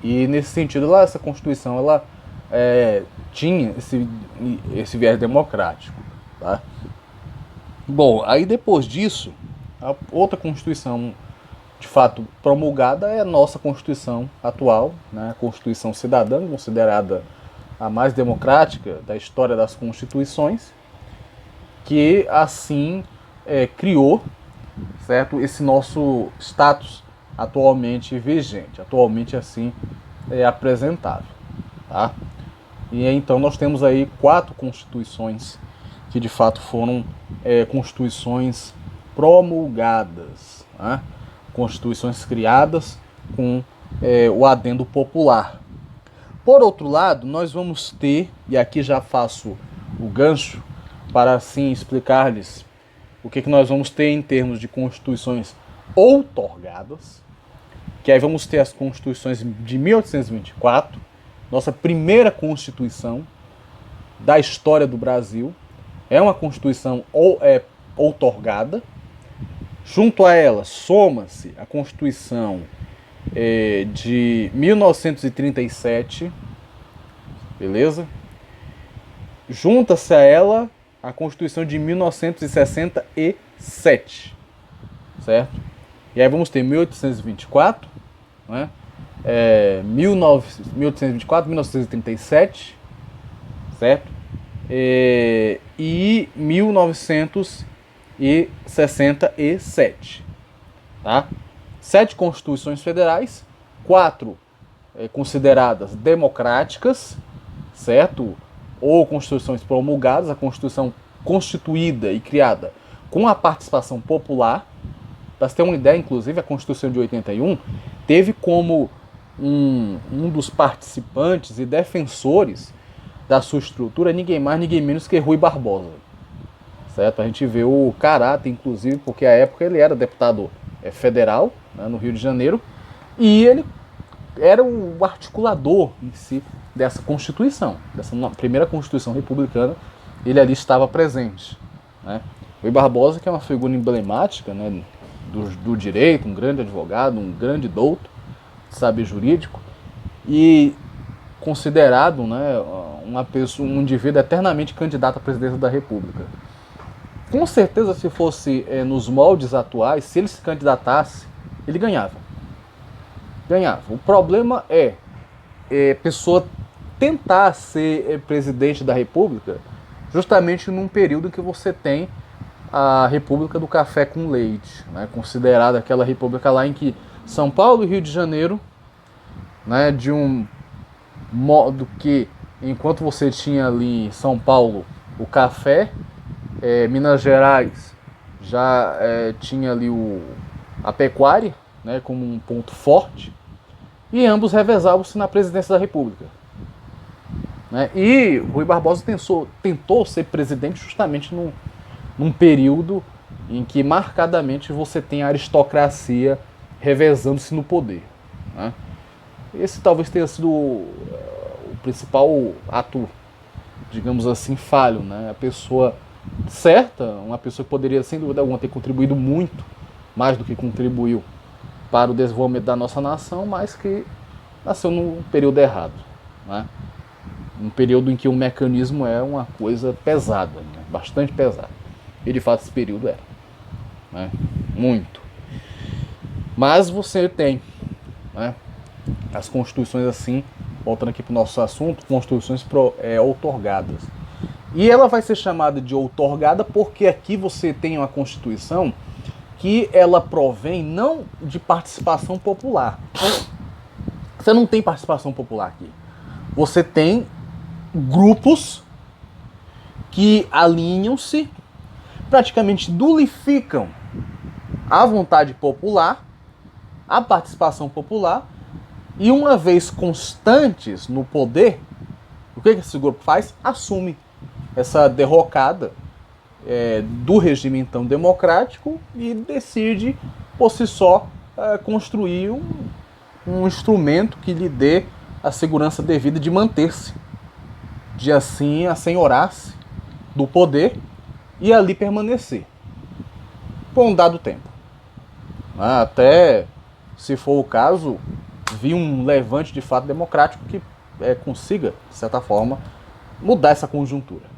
e nesse sentido, lá, essa Constituição, ela tinha esse viés democrático, tá? Bom, aí depois disso, a outra Constituição, de fato, promulgada é a nossa Constituição atual, né? A Constituição Cidadã, considerada a mais democrática da história das Constituições, que assim criou, certo, esse nosso status atualmente vigente, atualmente assim apresentável, tá? E então nós temos aí 4 constituições que de fato foram constituições promulgadas, né? Constituições criadas com o adendo popular. Por outro lado, nós vamos ter, e aqui já faço o gancho para assim explicar-lhes o que nós vamos ter em termos de constituições outorgadas, que aí vamos ter as constituições de 1824, nossa primeira constituição da história do Brasil, é uma constituição outorgada. Junto a ela, soma-se a Constituição de 1937, beleza? Junta-se a ela a Constituição de 1967, certo? E aí vamos ter 1824, né? 1824, 1937, certo? E 1967, tá? 7 constituições federais, 4 consideradas democráticas, certo? Ou constituições promulgadas, a Constituição constituída e criada com a participação popular. Para você ter uma ideia, inclusive, a Constituição de 81 teve como um dos participantes e defensores da sua estrutura ninguém mais, ninguém menos que Rui Barbosa. Certo? A gente vê o caráter, inclusive, porque à época ele era deputado federal, né, no Rio de Janeiro, e ele era o articulador em si dessa Constituição, dessa primeira Constituição republicana, ele ali estava presente. Né? Rui Barbosa, que é uma figura emblemática, né, do direito, um grande advogado, um grande douto, saber jurídico, e considerado, né, uma pessoa, um indivíduo eternamente candidato à presidência da República. Com certeza, se fosse nos moldes atuais, se ele se candidatasse, ele ganhava. Ganhava. O problema é pessoa tentar ser presidente da República justamente num período em que você tem a República do Café com Leite, né, considerada aquela república lá em que São Paulo e Rio de Janeiro, né, de um modo que, enquanto você tinha ali em São Paulo o café, Minas Gerais já tinha ali a pecuária, né, como um ponto forte, e ambos revezavam-se na presidência da República. Né? E Rui Barbosa tentou ser presidente justamente num período em que marcadamente você tem a aristocracia revezando-se no poder. Né? Esse talvez tenha sido o principal ato, digamos assim, falho. Né? A pessoa certa, uma pessoa que poderia, sem dúvida alguma, ter contribuído muito, mais do que contribuiu para o desenvolvimento da nossa nação, mas que nasceu num período errado. Né? Um período em que o mecanismo é uma coisa pesada, né? Bastante pesada. E de fato esse período era. Né? Muito. Mas você tem, né, as constituições assim, voltando aqui para o nosso assunto, constituições outorgadas. E ela vai ser chamada de outorgada porque aqui você tem uma constituição que ela provém não de participação popular. Você não tem participação popular aqui. Você tem grupos que alinham-se, praticamente nulificam a vontade popular, a participação popular, e uma vez constantes no poder, o que esse grupo faz? Assume essa derrocada do regime então democrático e decide por si só construir um instrumento que lhe dê a segurança devida de manter-se, de assim assenhorar-se do poder e ali permanecer por um dado tempo. Até, se for o caso, vir um levante de fato democrático que consiga, de certa forma, mudar essa conjuntura,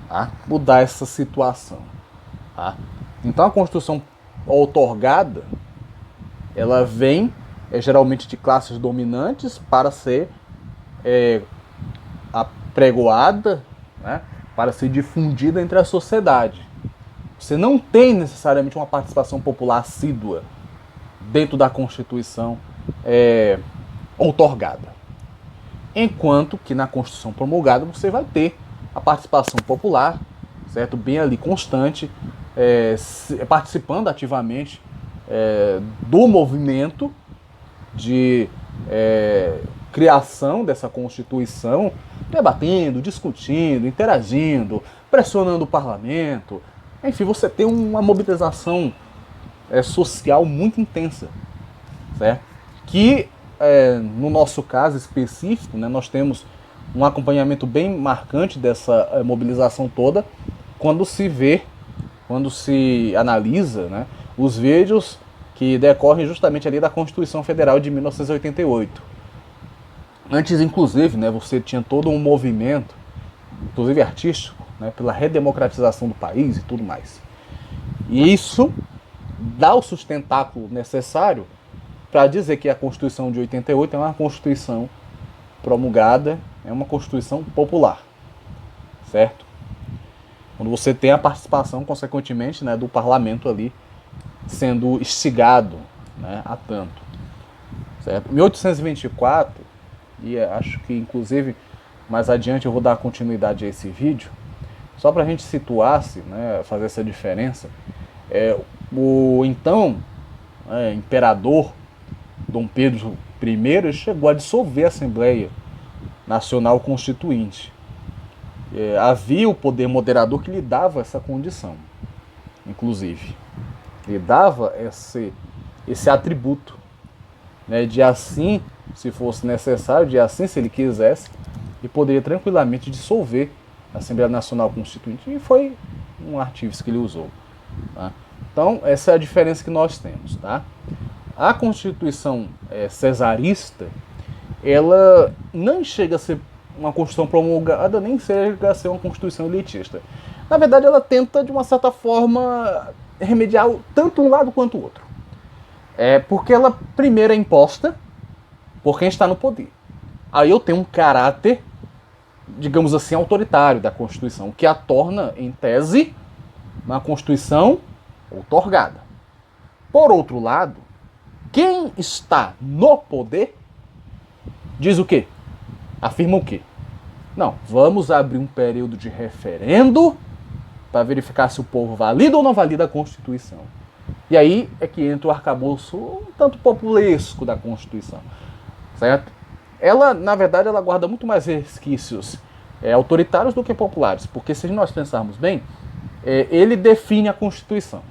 tá? Mudar essa situação. Tá? Então a Constituição outorgada, ela vem geralmente de classes dominantes para ser apregoada, né, para ser difundida entre a sociedade. Você não tem necessariamente uma participação popular assídua dentro da Constituição outorgada. Enquanto que na Constituição promulgada você vai ter a participação popular, certo? Bem ali constante, participando ativamente do movimento de criação dessa Constituição, debatendo, discutindo, interagindo, pressionando o parlamento. Enfim, você tem uma mobilização social muito intensa, certo? Que, no nosso caso específico, né, nós temos um acompanhamento bem marcante dessa mobilização toda quando se analisa, né, os vídeos que decorrem justamente ali da Constituição Federal de 1988. Antes, inclusive, né, você tinha todo um movimento, inclusive artístico, né, pela redemocratização do país e tudo mais. E isso dá o sustentáculo necessário para dizer que a Constituição de 88 é uma Constituição promulgada, é uma Constituição popular, certo? Quando você tem a participação, consequentemente, né, do parlamento ali sendo instigado, né, a tanto, certo? Em 1824, e acho que inclusive mais adiante eu vou dar continuidade a esse vídeo, só para a gente situar-se, né, fazer essa diferença, o então imperador Dom Pedro I chegou a dissolver a Assembleia Nacional Constituinte. Havia o poder moderador que lhe dava essa condição, inclusive. Lhe dava esse atributo, né, de assim, se fosse necessário, de assim, se ele quisesse, e poderia tranquilamente dissolver a Assembleia Nacional Constituinte. E foi um artifício que ele usou. Tá? Então, essa é a diferença que nós temos. Tá? A Constituição cesarista, ela não chega a ser uma Constituição promulgada, nem chega a ser uma Constituição elitista. Na verdade, ela tenta, de uma certa forma, remediar tanto um lado quanto o outro. Porque ela, primeiro, é imposta por quem está no poder. Aí eu tenho um caráter, digamos assim, autoritário da Constituição, o que a torna, em tese, uma Constituição outorgada. Por outro lado, quem está no poder diz o quê? Afirma o quê? Não, vamos abrir um período de referendo para verificar se o povo valida ou não valida a Constituição. E aí é que entra o arcabouço um tanto populesco da Constituição, certo? Ela, na verdade, ela guarda muito mais resquícios autoritários do que populares, porque se nós pensarmos bem, ele define a Constituição.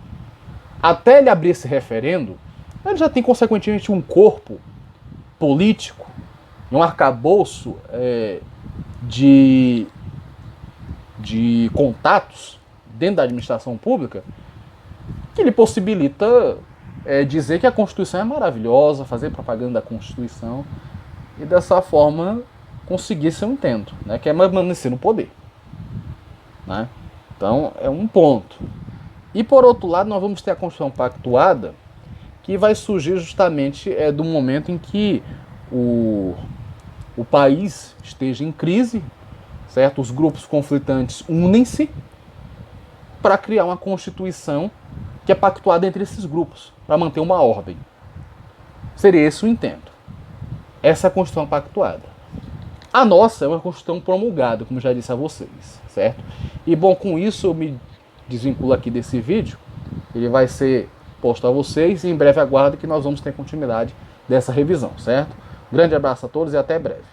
Até ele abrir esse referendo, ele já tem, consequentemente, um corpo político, um arcabouço de contatos dentro da administração pública que lhe possibilita dizer que a Constituição é maravilhosa, fazer propaganda da Constituição e dessa forma conseguir seu intento, né, que é permanecer no poder. Né? Então é um ponto. E por outro lado nós vamos ter a Constituição pactuada, que vai surgir justamente do momento em que o país esteja em crise, certo? Os grupos conflitantes unem-se para criar uma Constituição que é pactuada entre esses grupos, para manter uma ordem. Seria esse o intento. Essa é a Constituição pactuada. A nossa é uma Constituição promulgada, como já disse a vocês, certo? E bom, com isso eu me desvinculo aqui desse vídeo. Ele vai ser posto a vocês e em breve aguardo que nós vamos ter continuidade dessa revisão, certo? Grande abraço a todos e até breve.